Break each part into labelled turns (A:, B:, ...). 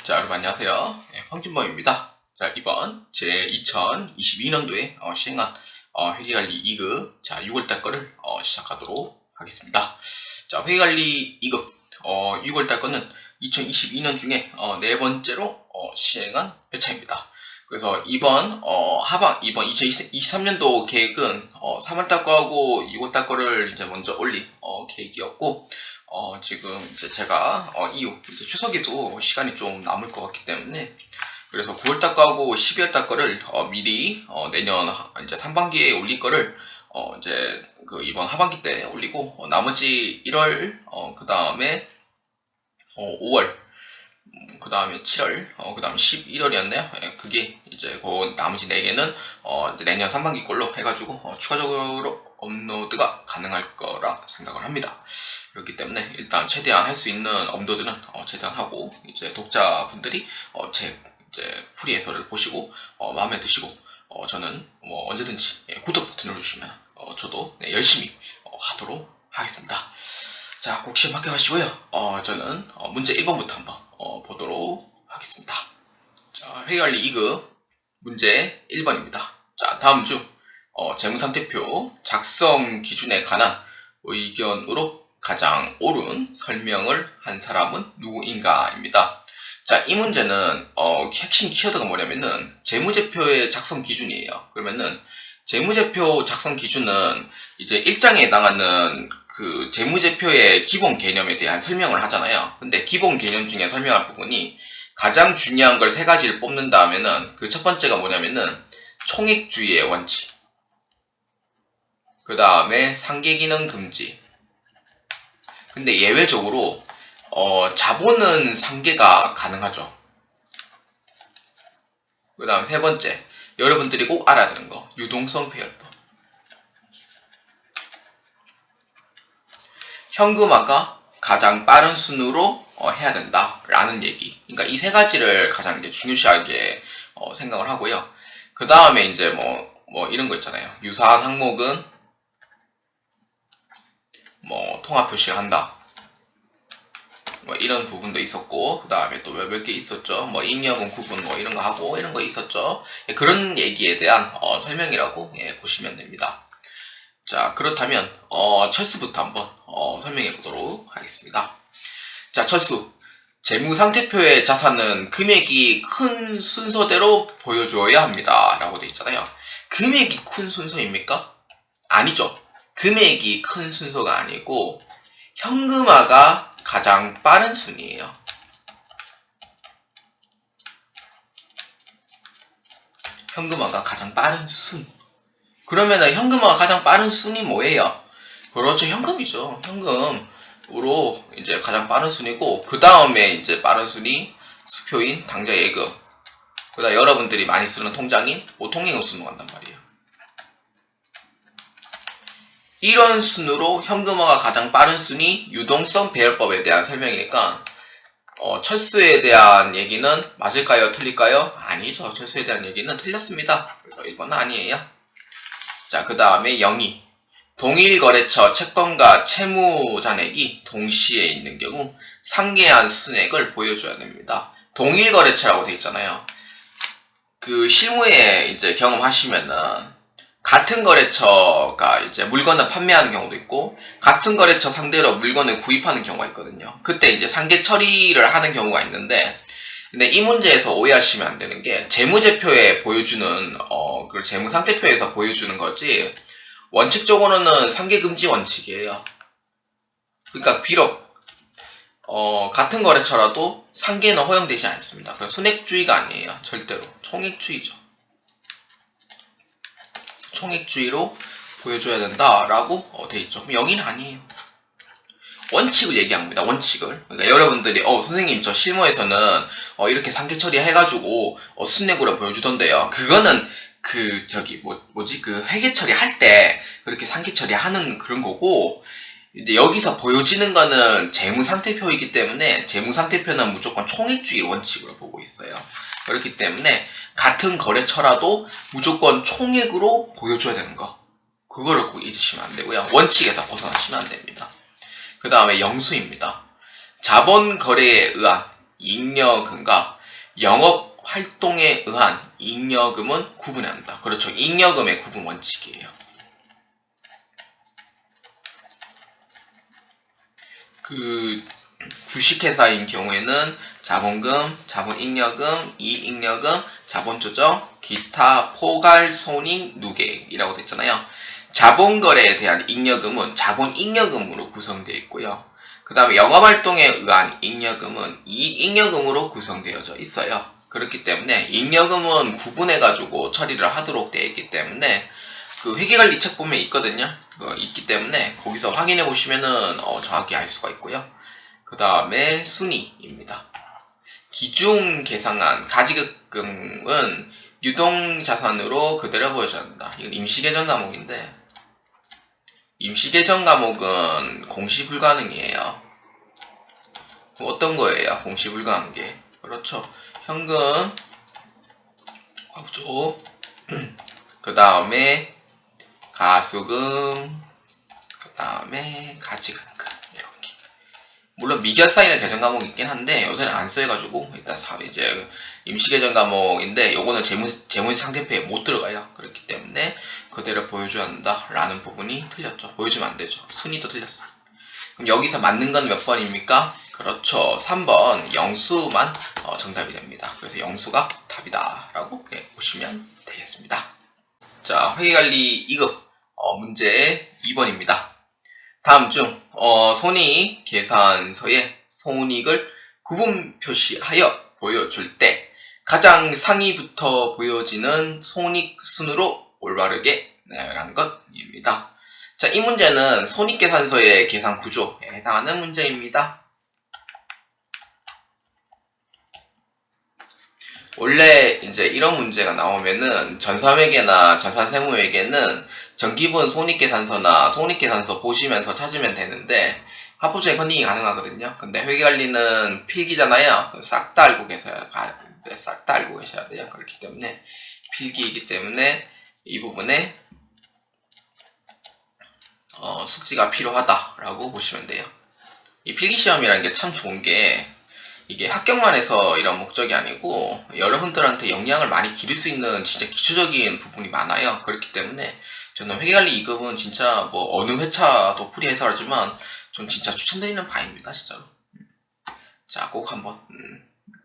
A: 자, 여러분 안녕하세요. 황준범입니다. 자, 이번 제 2022년도에 시행한 회계관리 2급 6월달 거를 시작하도록 하겠습니다. 자, 회계관리 2급 6월달 거는 2022년 중에 네 번째로 시행한 회차입니다. 그래서 이번 2023년도 계획은 3월달 거하고 6월달 거를 이제 먼저 올릴 계획이었고, 지금 이제 제가 이후 이제 추석에도 시간이 좀 남을 것 같기 때문에, 그래서 9월달 거하고 12월달 거를 미리 내년 이제 상반기에 올릴 거를 이제 그 이번 하반기 때 올리고, 나머지 1월 그 다음에 5월 그 다음에 7월, 그 다음에 11월이었네요. 그게 이제 그 나머지 4개는 내년 상반기 걸로 해가지고 추가적으로 업로드가 가능할 거라 생각을 합니다. 그렇기 때문에 일단 최대한 할 수 있는 업로드는 최대한 하고, 이제 독자분들이 제 이제 프리 해설을 보시고 마음에 드시고 저는 뭐 언제든지 구독 버튼 눌러주시면 저도 열심히 하도록 하겠습니다. 자, 꼭 시험 합격하시고요. 저는 문제 1번부터 한번 보도록 하겠습니다. 자, 회계관리 2급 문제 1번입니다. 자, 다음 중 재무상태표 작성 기준에 관한 의견으로 가장 옳은 설명을 한 사람은 누구인가입니다. 자, 이 문제는 핵심 키워드가 뭐냐면은 재무제표의 작성 기준이에요. 그러면은 재무제표 작성 기준은 이제 1장에 해당하는 그 재무제표의 기본 개념에 대한 설명을 하잖아요. 근데 기본 개념 중에 설명할 부분이 가장 중요한 걸 3가지를 뽑는다면은 그 첫 번째가 뭐냐면은 총액주의의 원칙, 그 다음에 상계기능 금지. 근데 예외적으로 자본은 상계가 가능하죠. 그 다음 세 번째, 여러분들이 꼭 알아야 되는 거, 유동성 배열법. 현금화가 가장 빠른 순으로 해야 된다라는 얘기. 그러니까 이 3가지를 가장 이제 중요시하게 생각을 하고요. 그 다음에 이제 뭐 이런 거 있잖아요. 유사한 항목은 뭐 통합 표시를 한다. 뭐 이런 부분도 있었고, 그 다음에 또 몇 개 있었죠. 뭐 잉여금 구분 뭐 이런 거 하고 이런 거 있었죠. 그런 얘기에 대한 설명이라고 보시면 됩니다. 자, 그렇다면 철수부터 한번 설명해 보도록 하겠습니다. 자, 철수. 재무상태표의 자산은 금액이 큰 순서대로 보여줘야 합니다 라고 되어 있잖아요. 금액이 큰 순서입니까? 아니죠. 금액이 큰 순서가 아니고 현금화가 가장 빠른 순이에요. 현금화가 가장 빠른 순. 그러면은 현금화가 가장 빠른 순이 뭐예요? 그렇죠, 현금이죠. 현금으로 이제 가장 빠른 순이고, 그 다음에 이제 빠른 순이 수표인 당좌 예금, 그 다음 여러분들이 많이 쓰는 통장인 보통예금 순으로 간단 말이에요. 이런 순으로 현금화가 가장 빠른 순이 유동성 배열법에 대한 설명이니까 철수에 대한 얘기는 맞을까요? 틀릴까요? 아니죠. 철수에 대한 얘기는 틀렸습니다. 그래서 1번은 아니에요. 자, 그 다음에 0이 동일거래처 채권과 채무잔액이 동시에 있는 경우 상계한 순액을 보여줘야 됩니다. 동일거래처라고 되어 있잖아요. 그 실무에 이제 경험하시면은 같은 거래처가 이제 물건을 판매하는 경우도 있고, 같은 거래처 상대로 물건을 구입하는 경우가 있거든요. 그때 이제 상계 처리를 하는 경우가 있는데, 근데 이 문제에서 오해하시면 안 되는 게, 재무제표에 보여주는 그 재무상태표에서 보여주는 거지, 원칙적으로는 상계금지 원칙이에요. 그러니까 비록 같은 거래처라도 상계는 허용되지 않습니다. 그래서 순액주의가 아니에요. 절대로 총액주의죠. 총액주의로 보여줘야 된다라고 돼 있죠. 그럼 0은 아니에요. 원칙을 얘기합니다. 원칙을. 그러니까 여러분들이 선생님 저 실무에서는 이렇게 상계 처리해가지고 순액으로 보여주던데요. 그거는 그 회계 처리할 때 그렇게 상계 처리하는 그런 거고, 이제 여기서 보여지는 거는 재무상태표이기 때문에 재무상태표는 무조건 총액주의 원칙으로 보고 있어요. 그렇기 때문에 같은 거래처라도 무조건 총액으로 보여줘야 되는 거, 그거를 꼭 잊으시면 안 되고요. 원칙에서 벗어나시면 안 됩니다. 그 다음에 영수입니다. 자본 거래에 의한 잉여금과 영업 활동에 의한 잉여금은 구분한다. 그렇죠. 잉여금의 구분 원칙이에요. 그 주식회사인 경우에는 자본금, 자본잉여금, 이익잉여금, 자본조정, 기타, 포괄, 손익, 누계이라고 됐잖아요. 자본거래에 대한 잉여금은 자본잉여금으로 구성되어 있고요. 그 다음에 영업활동에 의한 잉여금은 이익잉여금으로 구성되어져 있어요. 그렇기 때문에 잉여금은 구분해가지고 처리를 하도록 되어 있기 때문에 그 회계관리책 보면 있거든요. 있기 때문에 거기서 확인해 보시면은 정확히 알 수가 있고요. 그 다음에 순이입니다. 기준 계상한 가지급금은 유동자산으로 그대로 보여줘야 한다. 이건 임시계정 과목인데 임시계정 과목은 공시 불가능이에요. 어떤 거예요? 공시 불가능한 게 그렇죠. 현금, 과부조, 그 다음에 가수금, 그 다음에 가지급금 이렇게. 물론 미결사인의 계정 과목이 있긴 한데 요새는 안 써해가지고 일단 이제 임시계정 과목인데 요거는 재무 상태표에 못 들어가요. 그렇기 때문에 그대로 보여줘야 한다 라는 부분이 틀렸죠. 보여주면 안 되죠. 순위도 틀렸어. 그럼 여기서 맞는 건 몇 번입니까? 그렇죠. 3번 영수만 정답이 됩니다. 그래서 영수가 답이다 라고 보시면 되겠습니다. 자, 회계관리 2급 문제 2번입니다. 다음 중 손익 계산서에 손익을 구분 표시하여 보여줄 때 가장 상위부터 보여지는 손익 순으로 올바르게 란 것입니다. 자, 이 문제는 손익계산서의 계산 구조에 해당하는 문제입니다. 원래 이제 이런 문제가 나오면은 전사회계나 전사세무회계는 정기분 손익계산서나 손익계산서 보시면서 찾으면 되는데 합법적인 컨닝이 가능하거든요. 근데 회계관리는 필기잖아요. 싹 다 알고 계셔야 싹 다 알고 계셔야 돼요. 그렇기 때문에 필기이기 때문에 이 부분에 숙지가 필요하다라고 보시면 돼요. 이 필기시험이라는 게 참 좋은 게 이게 합격만 해서 이런 목적이 아니고 여러분들한테 역량을 많이 기를 수 있는 진짜 기초적인 부분이 많아요. 그렇기 때문에 저는 회계관리 2급은 진짜 뭐 어느 회차도 풀이 해설하지만 전 진짜 추천드리는 바입니다. 진짜로. 자, 꼭 한번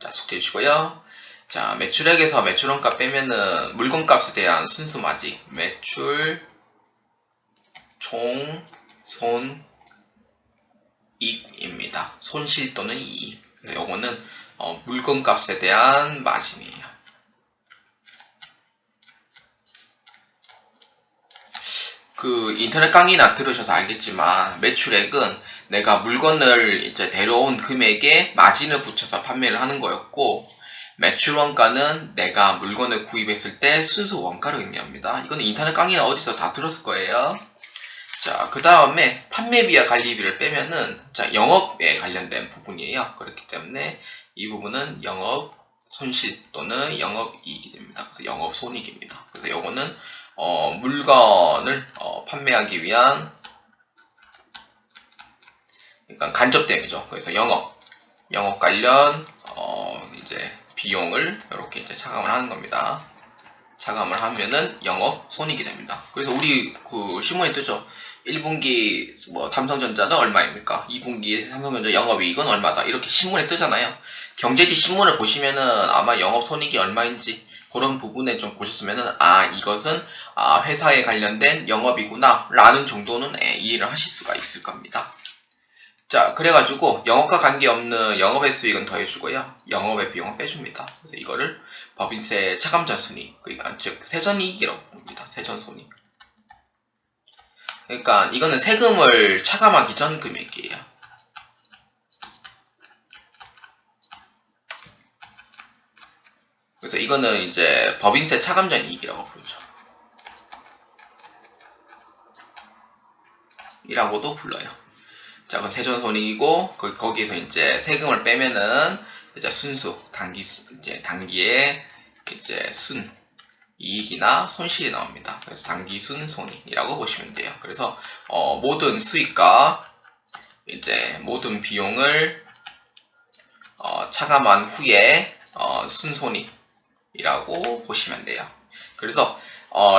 A: 자, 숙지해 주시고요. 자, 매출액에서 매출원가 빼면은 물건값에 대한 순수 마진 매출 총 손익입니다. 손실 또는 이익. 요거는 물건값에 대한 마진이에요. 그 인터넷 강의나 들으셔서 알겠지만 매출액은 내가 물건을 이제 데려온 금액에 마진을 붙여서 판매를 하는 거였고 매출 원가는 내가 물건을 구입했을 때 순수 원가를 의미합니다. 이거는 인터넷 강의나 어디서 다 들었을 거예요. 자, 그 다음에 판매비와 관리비를 빼면은 자, 영업에 관련된 부분이에요. 그렇기 때문에 이 부분은 영업 손실 또는 영업 이익이 됩니다. 그래서 영업 손익입니다. 그래서 요거는 물건을 판매하기 위한 그러니까 간접 대응이죠. 그래서 영업 관련 이제 비용을 이렇게 이제 차감을 하는 겁니다. 차감을 하면은 영업 손익이 됩니다. 그래서 우리 그 신문에 뜨죠. 1분기 뭐 삼성전자는 얼마입니까? 2분기 삼성전자 영업이익은 얼마다? 이렇게 신문에 뜨잖아요. 경제지 신문을 보시면은 아마 영업손익이 얼마인지 그런 부분에 좀 보셨으면은 이것은 회사에 관련된 영업이구나 라는 정도는 이해를 하실 수가 있을 겁니다. 자, 그래가지고 영업과 관계없는 영업의 수익은 더해주고요. 영업의 비용은 빼줍니다. 그래서 이거를 법인세 차감전순이익, 그러니까 즉 세전이익이라고 부릅니다. 세전손익. 그러니까 이거는 세금을 차감하기 전 금액이에요. 그래서 이거는 이제 법인세 차감전 이익이라고 부르죠. 이라고도 불러요. 자, 그건 세전손익이고 거기에서 이제 세금을 빼면은 이제 순수 단기에 이제 순 이익이나 손실이 나옵니다. 그래서 단기순 손익이라고 보시면 돼요. 그래서 모든 수익과 이제 모든 비용을 차감한 후에 순손익이라고 보시면 돼요. 그래서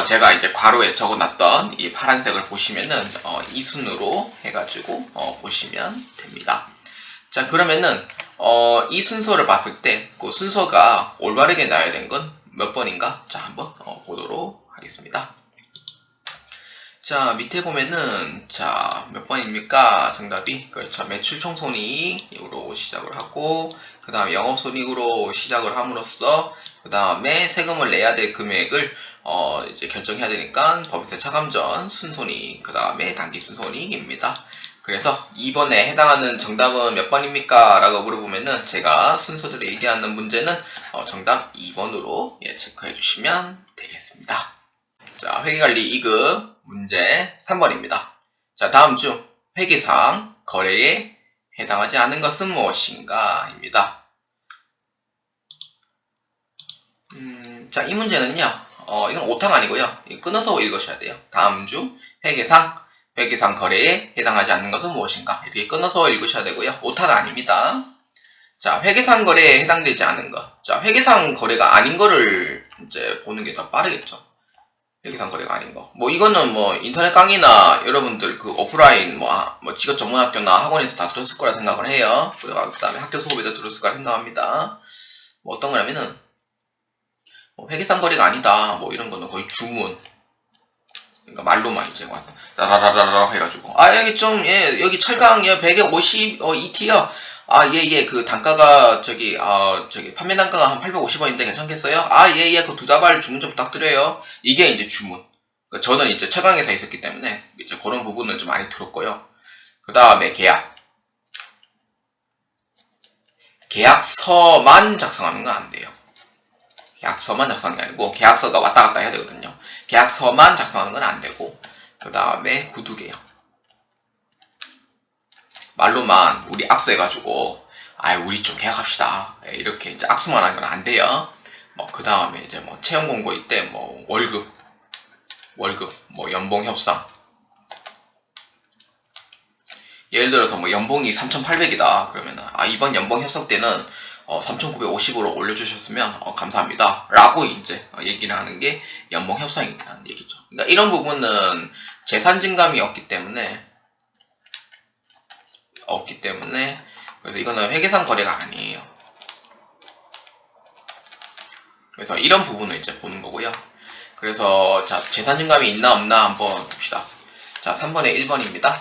A: 제가 이제 괄호에 적어놨던 이 파란색을 보시면은 이 순으로 해가지고 보시면 됩니다. 자, 그러면은 이 순서를 봤을 때 그 순서가 올바르게 나야 된 건 몇 번인가? 자, 한번 보도록 하겠습니다. 자, 밑에 보면은 자, 몇 번입니까? 정답이 그렇죠. 매출 총손익으로 시작을 하고 그 다음에 영업손익으로 시작을 함으로써 그 다음에 세금을 내야 될 금액을 이제 결정해야 되니까 법인세 차감 전 순손익 그 다음에 단기 순손익입니다. 그래서 2번에 해당하는 정답은 몇 번입니까? 라고 물어보면은 제가 순서대로 얘기하는 문제는 정답 2번으로 체크해 주시면 되겠습니다. 자, 회계관리 2급 문제 3번입니다. 자, 다음 중 회계상 거래에 해당하지 않은 것은 무엇인가? 입니다. 자, 이 문제는요, 이건 오타가 아니고요. 끊어서 읽으셔야 돼요. 다음 중 회계상 거래에 해당하지 않는 것은 무엇인가? 이렇게 끊어서 읽으셔야 되고요. 오타가 아닙니다. 자, 회계상 거래에 해당되지 않은 것. 자, 회계상 거래가 아닌 거를 이제 보는 게 더 빠르겠죠. 회계상 거래가 아닌 거. 뭐 이거는 뭐 인터넷 강의나 여러분들 그 오프라인 뭐 직업 전문 학교나 학원에서 다 들었을 거라 생각을 해요. 그 다음에 학교 수업에도 들었을 거라 생각합니다. 뭐 어떤 거냐면은 뭐 회계상 거래가 아니다. 뭐 이런 거는 거의 주문. 그러니까 말로만 이제 막 라라라라 해가지고 여기 좀 여기 철강 150 ET요. 그 단가가 저기 판매 단가가 한 850원인데 괜찮겠어요? 그 두 다발 주문 좀 부탁드려요. 이게 이제 주문. 그러니까 저는 이제 철강회사에 있었기 때문에 이제 그런 부분을 좀 많이 들었고요. 그 다음에 계약서만 작성하는 건 안 돼요. 계약서만 작성하는 게 아니고 계약서가 왔다 갔다 해야 되거든요. 계약서만 작성하는 건 안 되고 그 다음에 구두개요. 말로만 우리 악수해가지고 우리 좀 계약합시다 이렇게 이제 악수만 하는 건 안 돼요. 뭐 그 다음에 이제 뭐 채용 공고일 때 뭐 월급 뭐 연봉 협상 예를 들어서 뭐 연봉이 3,800이다 그러면은 이번 연봉 협상 때는 3,950으로 올려주셨으면 감사합니다 라고 이제 얘기를 하는 게 연봉 협상이라는 얘기죠. 그러니까 이런 부분은 재산 증감이 없기 때문에 그래서 이거는 회계상 거래가 아니에요. 그래서 이런 부분을 이제 보는 거고요. 그래서 자, 재산 증감이 있나 없나 한번 봅시다. 자, 3번에 1번입니다.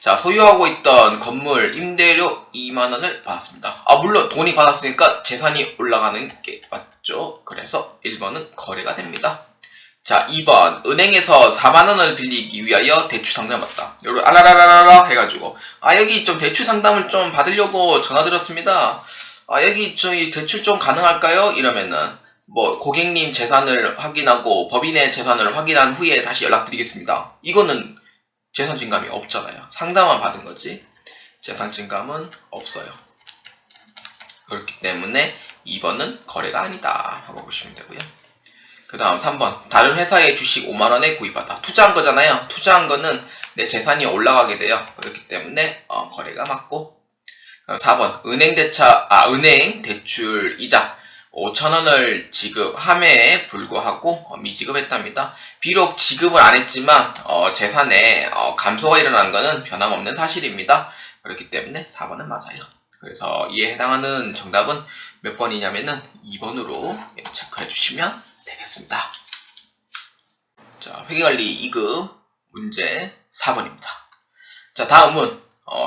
A: 자, 소유하고 있던 건물 임대료 2만원을 받았습니다. 물론 돈이 받았으니까 재산이 올라가는 게 맞죠. 그래서 1번은 거래가 됩니다. 자, 2번 은행에서 4만원을 빌리기 위하여 대출 상담을 받다. 요런 알라라라라 해가지고 여기 좀 대출 상담을 좀 받으려고 전화드렸습니다. 여기 저희 대출 좀 가능할까요? 이러면은 뭐 고객님 재산을 확인하고 법인의 재산을 확인한 후에 다시 연락드리겠습니다. 이거는 재산 증감이 없잖아요. 상담만 받은 거지 재산 증감은 없어요. 그렇기 때문에 2번은 거래가 아니다 하고 보시면 되고요. 그 다음 3번 다른 회사의 주식 5만원에 구입하다. 투자한 거잖아요. 투자한 거는 내 재산이 올라가게 돼요. 그렇기 때문에 거래가 맞고 4번 은행 대출 이자 5,000원을 지급함에 불구하고 미지급했답니다. 비록 지급을 안 했지만 재산에 감소가 일어난 것은 변함없는 사실입니다. 그렇기 때문에 4번은 맞아요. 그래서 이에 해당하는 정답은 몇 번이냐면은 2번으로 체크해 주시면 되겠습니다. 자, 회계관리 2급 문제 4번입니다. 자, 다음은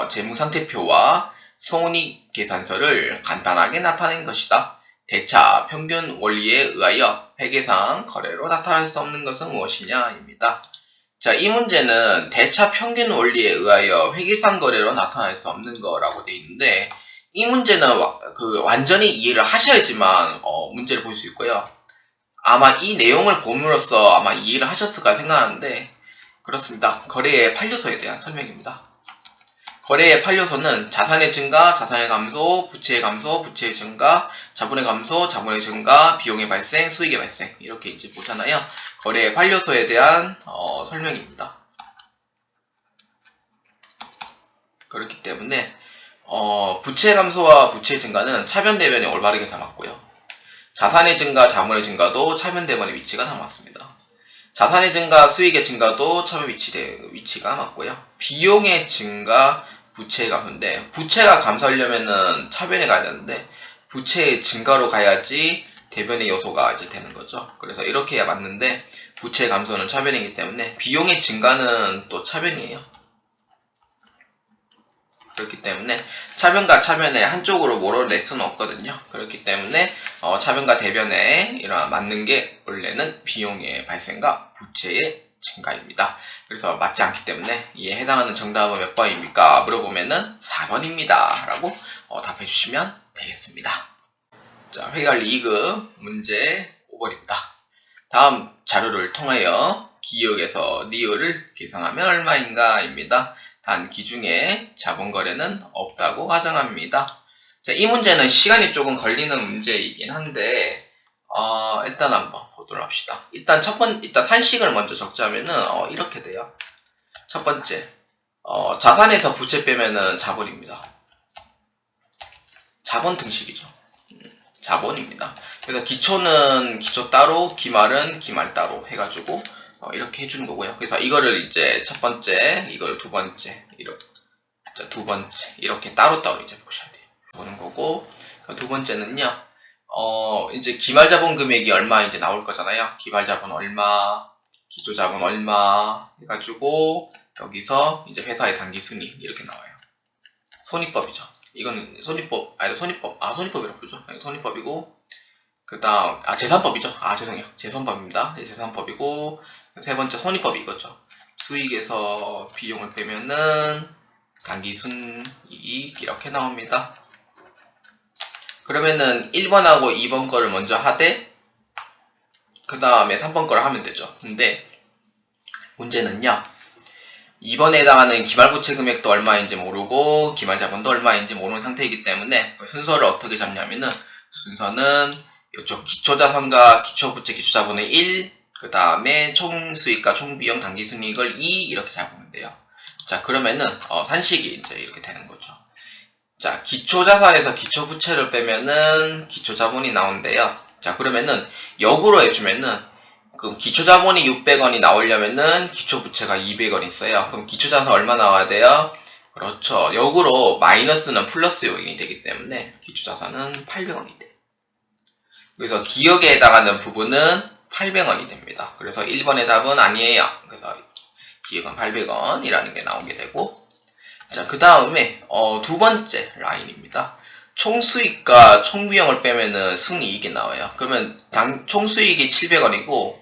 A: 재무상태표와 손익계산서를 간단하게 나타낸 것이다. 대차 평균 원리에 의하여 회계상 거래로 나타날 수 없는 것은 무엇이냐입니다. 자, 이 문제는 대차 평균 원리에 의하여 회계상 거래로 나타날 수 없는 거라고 되어 있는데 이 문제는 완전히 이해를 하셔야지만 문제를 볼 수 있고요. 아마 이 내용을 봄으로써 아마 이해를 하셨을까 생각하는데 그렇습니다. 거래의 판료소에 대한 설명입니다. 거래의 판료소는 자산의 증가, 자산의 감소, 부채의 감소, 부채의 증가, 자본의 감소, 자본의 증가, 비용의 발생, 수익의 발생 이렇게 이제 보잖아요. 거래의 판료소에 대한 설명입니다. 그렇기 때문에 부채 감소와 부채 증가는 차변 대변에 올바르게 담았고요. 자산의 증가, 자본의 증가도 차변 대변의 위치가 담았습니다. 자산의 증가, 수익의 증가도 차변 위치가 맞고요. 비용의 증가, 부채의 감소인데 부채가 감소하려면은 차변에 가야 되는데 부채의 증가로 가야지 대변의 요소가 이제 되는 거죠. 그래서 이렇게 해야 맞는데 부채의 감소는 차변이기 때문에 비용의 증가는 또 차변이에요. 그렇기 때문에 차변과 차변의 한쪽으로 몰아낼 수는 없거든요. 그렇기 때문에 차변과 대변에 이러한 맞는 게 원래는 비용의 발생과 부채의 증가입니다. 그래서 맞지 않기 때문에 이에 해당하는 정답은 몇 번입니까? 물어보면은 4번입니다. 라고 답해 주시면 되겠습니다. 자, 회계관리 2급 문제 5번입니다. 다음 자료를 통하여 기역에서 리을을 계산하면 얼마인가 입니다. 단 기중에 자본거래는 없다고 가정합니다. 자, 이 문제는 시간이 조금 걸리는 문제이긴 한데 일단 한번 보도록 합시다. 일단 일단 산식을 먼저 적자면은 이렇게 돼요. 첫 번째 자산에서 부채 빼면은 자본입니다. 자본 등식이죠. 자본입니다. 그래서 기초는 기초 따로, 기말은 기말 따로 해가지고 이렇게 해주는 거고요. 그래서 이거를 이제 첫 번째, 이걸 두 번째, 이렇게 두 번째 이렇게 따로따로 이제 보셔야 돼요. 보는 거고 두 번째는요. 이제 기말자본 금액이 얼마 이제 나올 거잖아요. 기말자본 얼마, 기초자본 얼마 해가지고 여기서 이제 회사의 단기순이 이렇게 나와요. 손익법이죠. 이건 손익법이라고 부르죠. 손익법이고 그 다음 재산법이죠. 죄송해요. 재산법입니다. 재산법이고 세 번째 손익법이 이거죠. 수익에서 비용을 빼면은 단기순이익 이렇게 나옵니다. 그러면은 1번하고 2번 거를 먼저 하되 그 다음에 3번 거를 하면 되죠. 근데 문제는요. 2번에 해당하는 기말부채 금액도 얼마인지 모르고 기말자본도 얼마인지 모르는 상태이기 때문에 순서를 어떻게 잡냐면은 순서는 이쪽 기초자산과 기초부채 기초자본의 1, 그 다음에 총수익과 총비용 단기순이익을 2 이렇게 잡으면 돼요. 자, 그러면은 산식이 이제 이렇게 되는 거죠. 자, 기초자산에서 기초부채를 빼면은 기초자본이 나온대요. 자, 그러면은 역으로 해주면은 그럼 기초자본이 600원이 나오려면은 기초부채가 200원 있어요. 그럼 기초자산 얼마 나와야 돼요? 그렇죠. 역으로 마이너스는 플러스 요인이 되기 때문에 기초자산은 800원이 돼요. 그래서 기역에 해당하는 부분은 800원이 됩니다. 그래서 1번의 답은 아니에요. 그래서 기역은 800원이라는 게 나오게 되고 자, 그 다음에 두 번째 라인입니다. 총수익과 총비용을 빼면은 순이익이 나와요. 그러면 총수익이 700원이고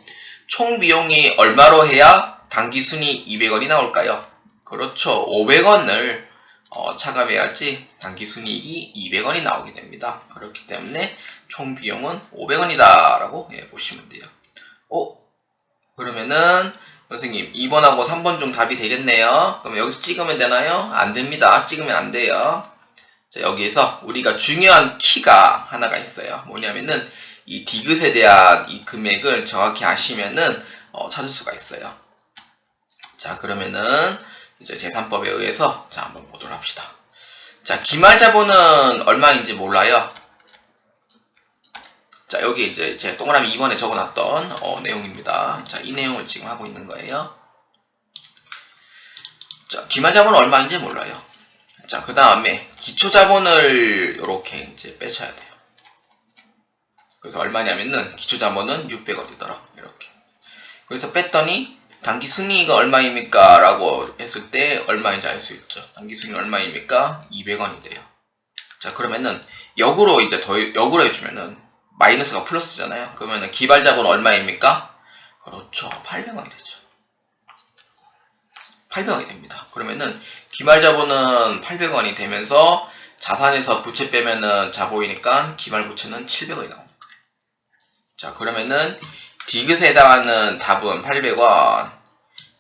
A: 총비용이 얼마로 해야 단기순이 200원이 나올까요? 그렇죠. 500원을 차감해야지 단기순이익이 200원이 나오게 됩니다. 그렇기 때문에 총비용은 500원이다 라고 보시면 돼요. 그러면은 선생님 2번하고 3번 중 답이 되겠네요. 그럼 여기서 찍으면 되나요? 안 됩니다. 찍으면 안 돼요. 자, 여기에서 우리가 중요한 키가 하나가 있어요. 뭐냐면은 이 디귿에 대한 이 금액을 정확히 아시면은 찾을 수가 있어요. 자, 그러면은 이제 제3법에 의해서 자, 한번 보도록 합시다. 자, 기말자본은 얼마인지 몰라요. 자, 여기 이제 제 동그라미 2번에 적어놨던 내용입니다. 자, 이 내용을 지금 하고 있는 거예요. 자, 기말자본은 얼마인지 몰라요. 자, 그 다음에 기초자본을 이렇게 이제 빼셔야 돼요. 그래서 얼마냐면은 기초자본은 600원이더라. 이렇게. 그래서 뺐더니 단기순이익은 얼마입니까? 라고 했을 때 얼마인지 알 수 있죠. 단기순이익 얼마입니까? 200원이 돼요. 자, 그러면은 역으로 이제 역으로 해주면은 마이너스가 플러스잖아요. 그러면은 기발자본 얼마입니까? 그렇죠. 800원이 되죠. 800원이 됩니다. 그러면은 기말자본은 800원이 되면서 자산에서 부채 빼면은 자보이니까 기말부채는 700원이 나옵니다. 자, 그러면은 디귿에 해당하는 답은 800원,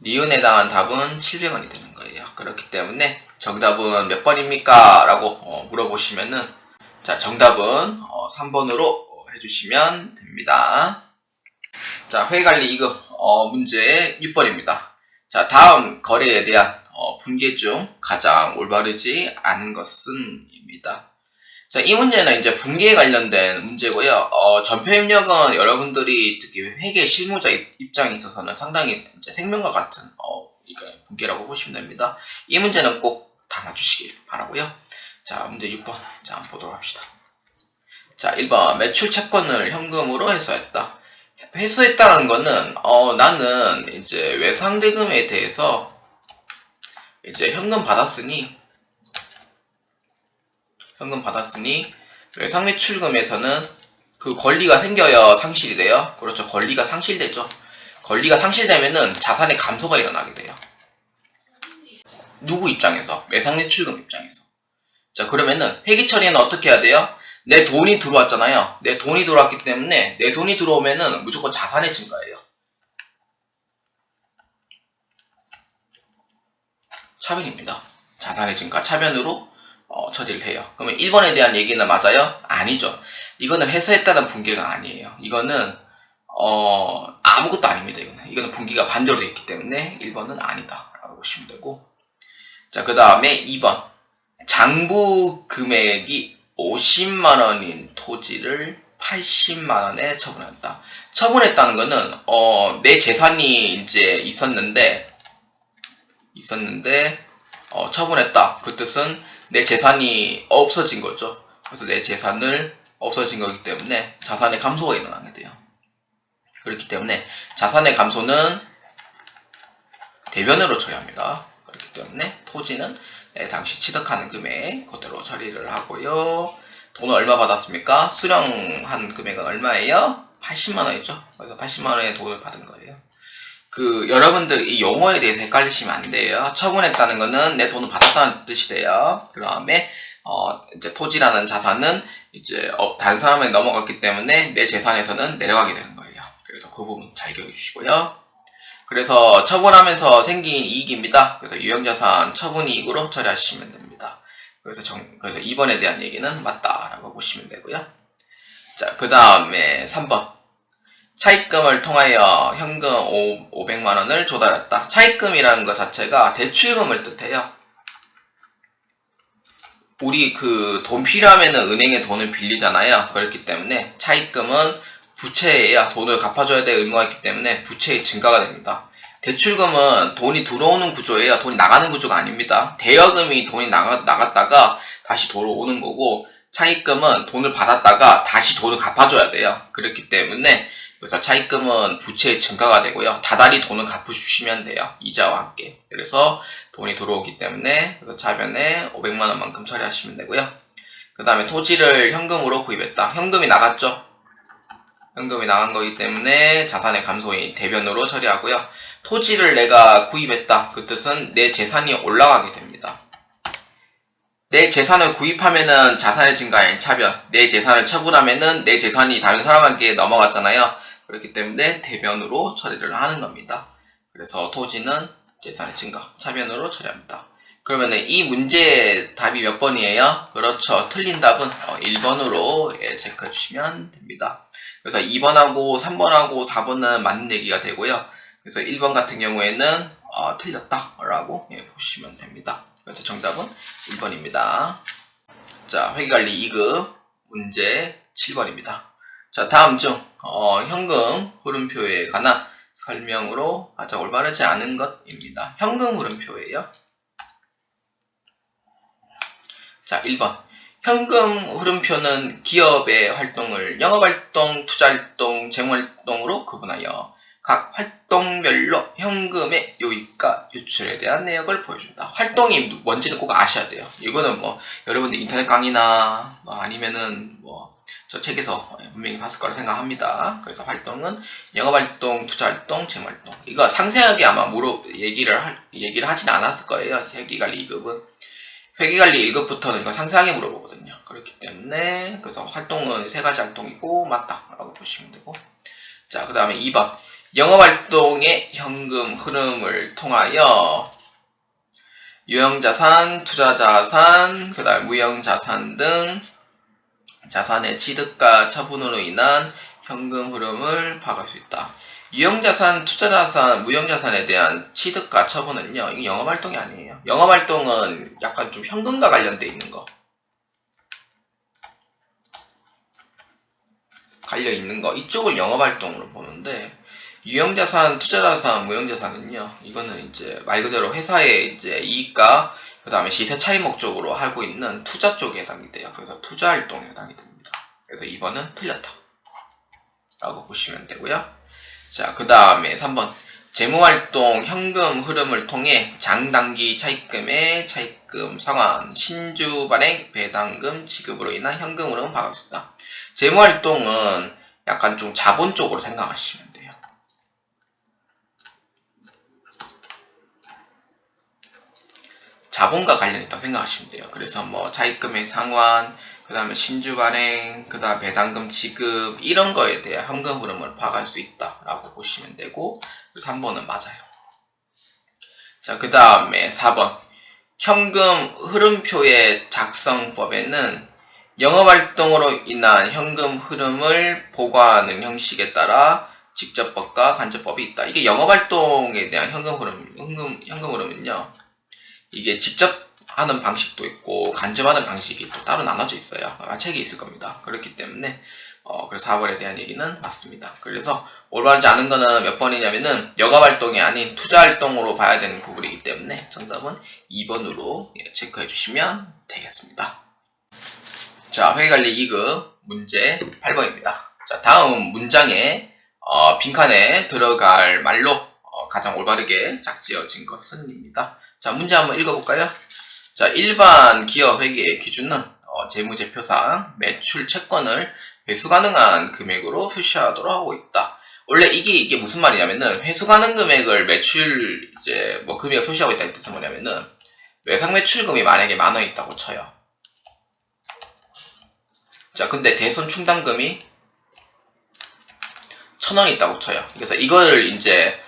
A: 니은에 해당하는 답은 700원이 되는 거예요. 그렇기 때문에 정답은 몇 번입니까? 라고 물어보시면은 자, 정답은 3번으로 해주시면 됩니다. 자, 회계관리 2급 문제 6번입니다. 자, 다음 거래에 대한 분계 중 가장 올바르지 않은 것은 입니다. 자, 이 문제는 이제 분기에 관련된 문제고요. 전표 입력은 여러분들이 특히 회계 실무자 입장에 있어서는 상당히 이제 생명과 같은 분기라고 보시면 됩니다. 이 문제는 꼭 다 맞추시길 바라고요. 자, 문제 6번. 자, 한번 보도록 합시다. 자, 1번. 매출 채권을 현금으로 회수했다. 회수했다는 거는, 나는 이제 외상대금에 대해서 이제 현금 받았으니 외상매출금에서는 그 권리가 생겨야 상실이 돼요. 그렇죠. 권리가 상실되죠. 권리가 상실되면은 자산의 감소가 일어나게 돼요. 누구 입장에서? 외상매출금 입장에서. 자, 그러면은 회기 처리는 어떻게 해야 돼요? 내 돈이 들어왔잖아요. 내 돈이 들어왔기 때문에 내 돈이 들어오면은 무조건 자산의 증가예요. 차변입니다. 자산의 증가 차변으로 처리를 해요. 그러면 1번에 대한 얘기는 맞아요? 아니죠. 이거는 회수했다는 분기가 아니에요. 이거는 아무것도 아닙니다. 이거는 분기가 반대로 되어 있기 때문에 1번은 아니다 라고 보시면 되고, 자, 그 다음에 2번. 장부 금액이 50만원인 토지를 80만원에 처분했다. 처분했다는 거는 내 재산이 이제 있었는데 처분했다. 그 뜻은 내 재산이 없어진 거죠. 그래서 내 재산을 없어진 거기 때문에 자산의 감소가 일어나게 돼요. 그렇기 때문에 자산의 감소는 대변으로 처리합니다. 그렇기 때문에 토지는 당시 취득하는 금액 그대로 처리를 하고요. 돈을 얼마 받았습니까? 수령한 금액은 얼마예요? 80만원이죠. 그래서 80만원의 돈을 받은 거예요. 여러분들 이 용어에 대해서 헷갈리시면 안 돼요. 처분했다는 거는 내 돈을 받았다는 뜻이 돼요. 그 다음에 이제 토지라는 자산은 이제 다른 사람에게 넘어갔기 때문에 내 재산에서는 내려가게 되는 거예요. 그래서 그 부분 잘 기억해 주시고요. 그래서 처분하면서 생긴 이익입니다. 그래서 유형자산 처분이익으로 처리하시면 됩니다. 그래서 2번에 대한 얘기는 맞다라고 보시면 되고요. 자, 그 다음에 3번. 차입금을 통하여 현금 500만원을 조달했다. 차입금이라는 것 자체가 대출금을 뜻해요. 우리 돈 필요하면은 은행에 돈을 빌리잖아요. 그렇기 때문에 차입금은 부채예요. 돈을 갚아줘야 될 의무가 있기 때문에 부채의 증가가 됩니다. 대출금은 돈이 들어오는 구조예요. 돈이 나가는 구조가 아닙니다. 대여금이 돈이 나갔다가 다시 돌아오는 거고, 차입금은 돈을 받았다가 다시 돈을 갚아줘야 돼요. 그렇기 때문에 그래서 차입금은 부채의 증가가 되고요. 다달이 돈을 갚아주시면 돼요. 이자와 함께. 그래서 돈이 들어오기 때문에 차변에 500만원만큼 처리하시면 되고요. 그 다음에 토지를 현금으로 구입했다. 현금이 나갔죠. 현금이 나간 거기 때문에 자산의 감소인 대변으로 처리하고요. 토지를 내가 구입했다. 그 뜻은 내 재산이 올라가게 됩니다. 내 재산을 구입하면은 자산의 증가인 차변, 내 재산을 처분하면은 내 재산이 다른 사람에게 넘어갔잖아요. 그렇기 때문에 대변으로 처리를 하는 겁니다. 그래서 토지는 재산의 증가, 차변으로 처리합니다. 그러면은 이 문제의 답이 몇 번이에요? 그렇죠. 틀린 답은 1번으로 체크해 주시면 됩니다. 그래서 2번하고 3번하고 4번은 맞는 얘기가 되고요. 그래서 1번 같은 경우에는 틀렸다라고 보시면 됩니다. 그래서 정답은 1번입니다. 자, 회계관리 2급 문제 7번입니다. 자, 다음 중 현금 흐름표에 관한 설명으로 가장 올바르지 않은 것입니다. 현금 흐름표예요. 자, 1번. 현금 흐름표는 기업의 활동을 영업활동, 투자활동, 재무활동으로 구분하여 각 활동별로 현금의 요익과 유출에 대한 내역을 보여준다. 활동이 뭔지는 꼭 아셔야 돼요. 이거는 여러분들 인터넷 강의나 아니면은 저 책에서 분명히 봤을 거라 생각합니다. 그래서 활동은 영업활동, 투자활동, 재무활동. 이거 상세하게 아마 얘기를 하진 않았을 거예요. 회계관리 2급은. 회계관리 1급부터는 이거 상세하게 물어보거든요. 그렇기 때문에 그래서 활동은 3가지 활동이고 맞다라고 보시면 되고, 자, 그 다음에 2번. 영업활동의 현금 흐름을 통하여 유형자산, 투자자산, 그 다음에 무형자산 등 자산의 취득과 처분으로 인한 현금 흐름을 파악할 수 있다. 유형자산, 투자자산, 무형자산에 대한 취득과 처분은요, 이거 영업활동이 아니에요. 영업활동은 약간 좀 현금과 관련돼 있는 거. 갈려 있는 거 이쪽을 영업활동으로 보는데 유형자산, 투자자산, 무형자산은요. 이거는 이제 말 그대로 회사의 이제 이익과 그 다음에 시세 차이 목적으로 하고 있는 투자 쪽에 해당이 돼요. 그래서 투자 활동에 해당이 됩니다. 그래서 2번은 틀렸다 라고 보시면 되고요. 자, 그 다음에 3번 재무활동 현금 흐름을 통해 장단기 차입금의 차입금 상환, 신주 발행, 배당금 지급으로 인한 현금 흐름을 파악할 수 있다. 재무활동은 약간 좀 자본 쪽으로 생각하시면 돼요. 자본과 관련있다고 생각하시면 돼요. 그래서 뭐 차입금의 상환, 그 다음에 신주 발행, 그 다음 배당금 지급 이런 거에 대한 현금 흐름을 파악할 수 있다라고 보시면 되고 그래서 3번은 맞아요. 자, 그 다음에 4번 현금 흐름표의 작성법에는 영업활동으로 인한 현금 흐름을 보고하는 형식에 따라 직접법과 간접법이 있다. 이게 영업활동에 대한 현금 흐름은요. 이게 직접 하는 방식도 있고 간접하는 방식이 또 따로 나눠져 있어요. 책이 있을 겁니다. 그렇기 때문에 그래서 4번에 대한 얘기는 맞습니다. 그래서 올바르지 않은 거는 몇 번이냐면은 영업활동이 아닌 투자활동으로 봐야 되는 부분이기 때문에 정답은 2번으로 체크해 주시면 되겠습니다. 자, 회계관리 2급 문제 8번입니다. 자, 다음 문장에 빈칸에 들어갈 말로 가장 올바르게 짝지어진 것은입니다. 자, 문제 한번 읽어볼까요? 자, 일반 기업 회계의 기준은 재무제표상 매출 채권을 회수 가능한 금액으로 표시하도록 하고 있다. 원래 이게 무슨 말이냐면은 회수 가능 금액을 매출 이제 뭐 금액을 표시하고 있다는 뜻은 뭐냐면은 외상 매출금이 만약에 10,000원 있다고 쳐요. 자, 근데 대손 충당금이 1,000원 있다고 쳐요. 그래서 이걸 이제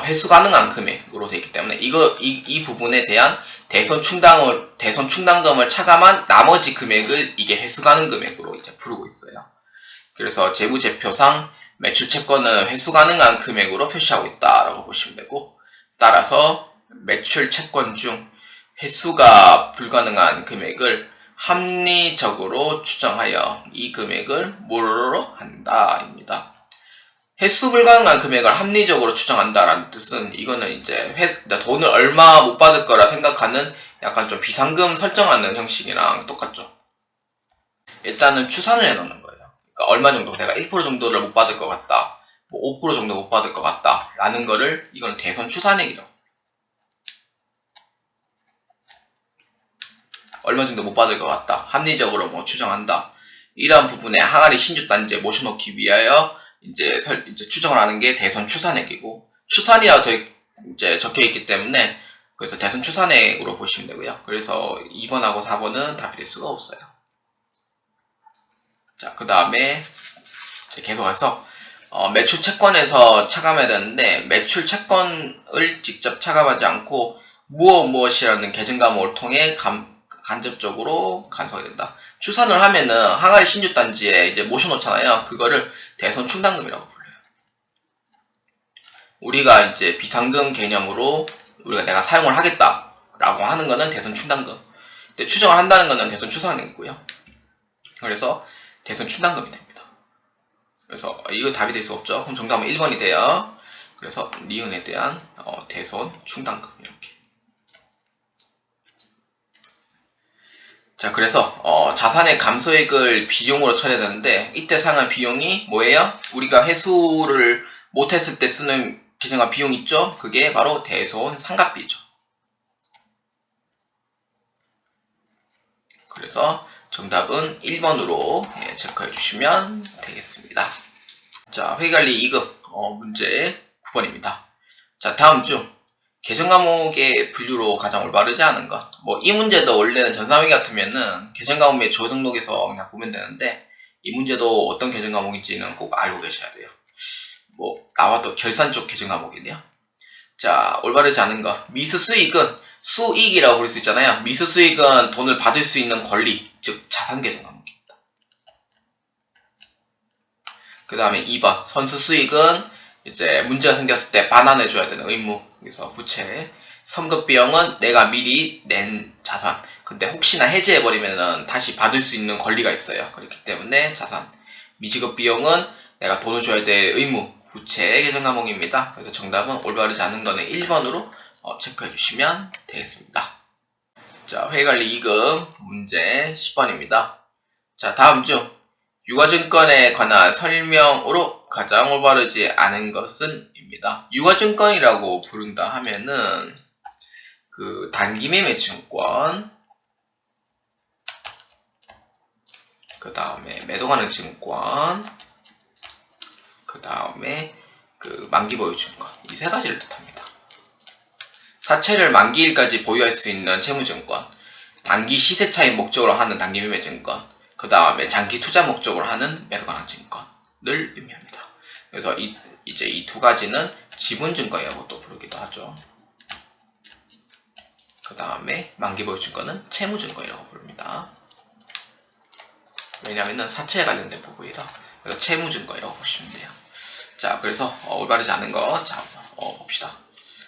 A: 회수 가능한 금액으로 되어 있기 때문에 이 부분에 대한 대손 충당금을 차감한 나머지 금액을 이게 회수 가능 금액으로 이제 부르고 있어요. 그래서 재무제표상 매출 채권은 회수 가능한 금액으로 표시하고 있다라고 보시면 되고 따라서 매출 채권 중 회수가 불가능한 금액을 합리적으로 추정하여 이 금액을 뭐로 한다입니다. 회수 불가능한 금액을 합리적으로 추정한다라는 뜻은 이거는 이제 돈을 얼마 못 받을 거라 생각하는 약간 좀 비상금 설정하는 형식이랑 똑같죠. 일단은 추산을 해놓는 거예요. 그러니까 얼마 정도 내가 1% 정도를 못 받을 것 같다, 뭐 5% 정도 못 받을 것 같다 라는 거를 이건 대손 추산액이라고. 얼마 정도 못 받을 것 같다, 합리적으로 뭐 추정한다, 이러한 부분에 항아리 신주단지에 모셔놓기 위하여 이제 추정을 하는 게 대손 추산액이고 추산이라고 이제 적혀 있기 때문에 그래서 대손 추산액으로 보시면 되고요. 그래서 2번하고 4번은 답이 될 수가 없어요. 자, 그 다음에 계속해서 매출 채권에서 차감해야 되는데 매출 채권을 직접 차감하지 않고 무엇이라는 계정 감목을 통해 간접적으로 간소하게 된다. 추산을 하면은 항아리 신주단지에 이제 모셔놓잖아요. 그거를 대손 충당금이라고 불러요. 우리가 이제 비상금 개념으로 우리가 내가 사용을 하겠다라고 하는 거는 대손 충당금. 근데 추정을 한다는 거는 대손 추산액이고요. 그래서 대손 충당금이 됩니다. 그래서 이거 답이 될 수 없죠. 그럼 정답은 1번이 돼요. 그래서 니은에 대한 대손 충당금 이렇게. 자, 그래서 자산의 감소액을 비용으로 처리해야 되는데 이때 사용한 비용이 뭐예요? 우리가 회수를 못했을 때 쓰는 계정한 비용 있죠? 그게 바로 대손 상각비죠. 그래서 정답은 1번으로 체크해 주시면 되겠습니다. 자, 회계관리 2급 문제 9번입니다. 자, 다음 중 계정 과목의 분류로 가장 올바르지 않은 것. 뭐 이 문제도 원래는 전산회계 같으면은 계정 과목의 조 등록에서 그냥 보면 되는데 이 문제도 어떤 계정 과목인지는 꼭 알고 계셔야 돼요. 뭐 나와도 결산 쪽 계정 과목이네요. 자, 올바르지 않은 것. 미수 수익은 수익이라고 부를 수 있잖아요. 미수 수익은 돈을 받을 수 있는 권리, 즉 자산 계정 과목입니다. 그 다음에 2번 선수 수익은 이제 문제가 생겼을 때 반환해줘야 되는 의무. 그래서 부채. 선급 비용은 내가 미리 낸 자산. 근데 혹시나 해지해버리면 다시 받을 수 있는 권리가 있어요. 그렇기 때문에 자산. 미지급 비용은 내가 돈을 줘야 될 의무, 부채 계정 과목입니다. 그래서 정답은 올바르지 않은 거는 1번으로 체크해 주시면 되겠습니다. 자, 회계관리 2급 문제 10번입니다. 자, 다음 중 유가증권에 관한 설명으로 가장 올바르지 않은 것은 입니다. 유가증권이라고 부른다 하면은 그 단기매매증권, 그 다음에 매도가능 증권, 그 다음에 그 만기보유증권, 이 세 가지를 뜻합니다. 사채를 만기일까지 보유할 수 있는 채무증권, 단기 시세 차익 목적으로 하는 단기매매증권, 그 다음에 장기 투자 목적으로 하는 매도가능 증권을 의미합니다. 그래서 이제 이 두 가지는 지분증권이라고 또 부르기도 하죠. 그 다음에 만기보유증권은 채무증권이라고 부릅니다. 왜냐하면 사채에 관련된 부분이라. 그래서 채무증권이라고 보시면 돼요. 자, 그래서 올바르지 않은 거 자, 봅시다.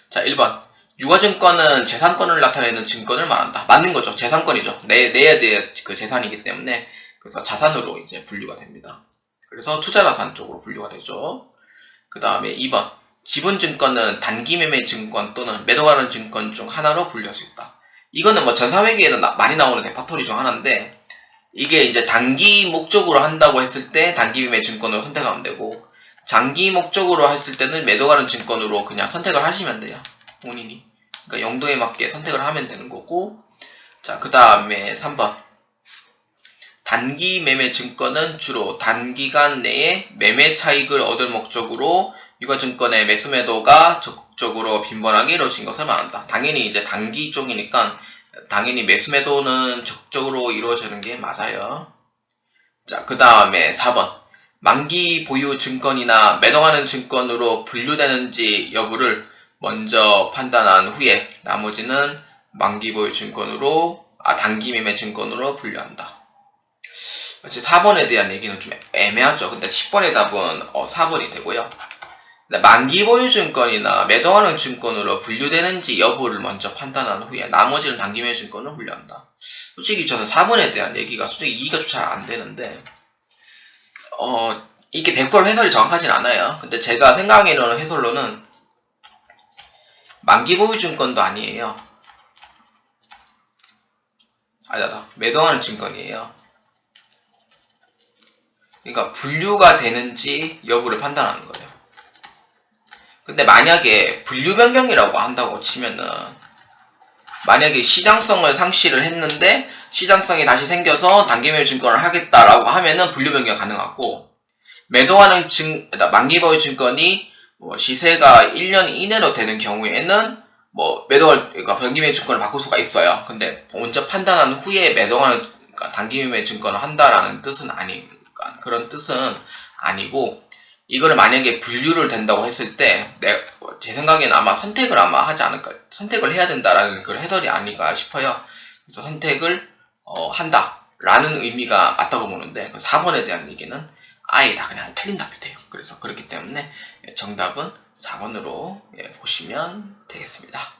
A: 자, 1번. 유가증권은 재산권을 나타내는 증권을 말한다. 맞는 거죠. 재산권이죠. 내야 될 그 재산이기 때문에 그래서 자산으로 이제 분류가 됩니다. 그래서 투자자산 쪽으로 분류가 되죠. 그 다음에 2번. 지분증권은 단기매매 증권 또는 매도하는 증권 중 하나로 분류할 수 있다. 이거는 뭐 전사회계에는 많이 나오는 레파토리 중 하나인데 이게 이제 단기 목적으로 한다고 했을 때 단기매매 증권으로 선택하면 되고 장기 목적으로 했을 때는 매도가능 증권으로 그냥 선택을 하시면 돼요. 본인이. 그러니까 용도에 맞게 선택을 하면 되는 거고. 자, 그 다음에 3번. 단기 매매 증권은 주로 단기간 내에 매매 차익을 얻을 목적으로 유가증권의 매수 매도가 적극적으로 빈번하게 이루어진 것을 말한다. 당연히 이제 단기 쪽이니까 당연히 매수 매도는 적극적으로 이루어지는 게 맞아요. 자, 그 다음에 4번. 만기 보유 증권이나 매도하는 증권으로 분류되는지 여부를 먼저 판단한 후에 나머지는 만기 보유 증권으로 단기 매매 증권으로 분류한다. 4번에 대한 얘기는 좀 애매하죠. 근데 10번의 답은 4번이 되고요. 만기 보유 증권이나 매도하는 증권으로 분류되는지 여부를 먼저 판단한 후에 나머지는 단기 매매 증권으로 분류한다. 솔직히 저는 4번에 대한 얘기가 솔직히 이해가 잘 안 되는데 이게 100% 해설이 정확하진 않아요. 근데 제가 생각하는 해설로는 만기 보유 증권도 아니에요. 매도하는 증권이에요. 그러니까 분류가 되는지 여부를 판단하는 거예요. 근데 만약에 분류 변경이라고 한다고 치면은 만약에 시장성을 상실을 했는데 시장성이 다시 생겨서 단기매매 증권을 하겠다라고 하면은 분류 변경 가능하고 매도하는 만기 보유 증권이 시세가 1년 이내로 되는 경우에는 그러니까 단기매매 증권을 바꿀 수가 있어요. 근데 먼저 판단한 후에 매도하는 그러니까 단기매매 증권을 한다라는 뜻은 아니니까 그런 뜻은 아니고 이거를 만약에 분류를 된다고 했을 때 제 생각에는 아마 선택을 하지 않을까 선택을 해야 된다라는 그런 해설이 아닐까 싶어요. 그래서 선택을 한다라는 의미가 맞다고 보는데 4번에 대한 얘기는 아예 다 그냥 틀린 답이 돼요. 그래서 그렇기 때문에 정답은 4번으로 보시면 되겠습니다.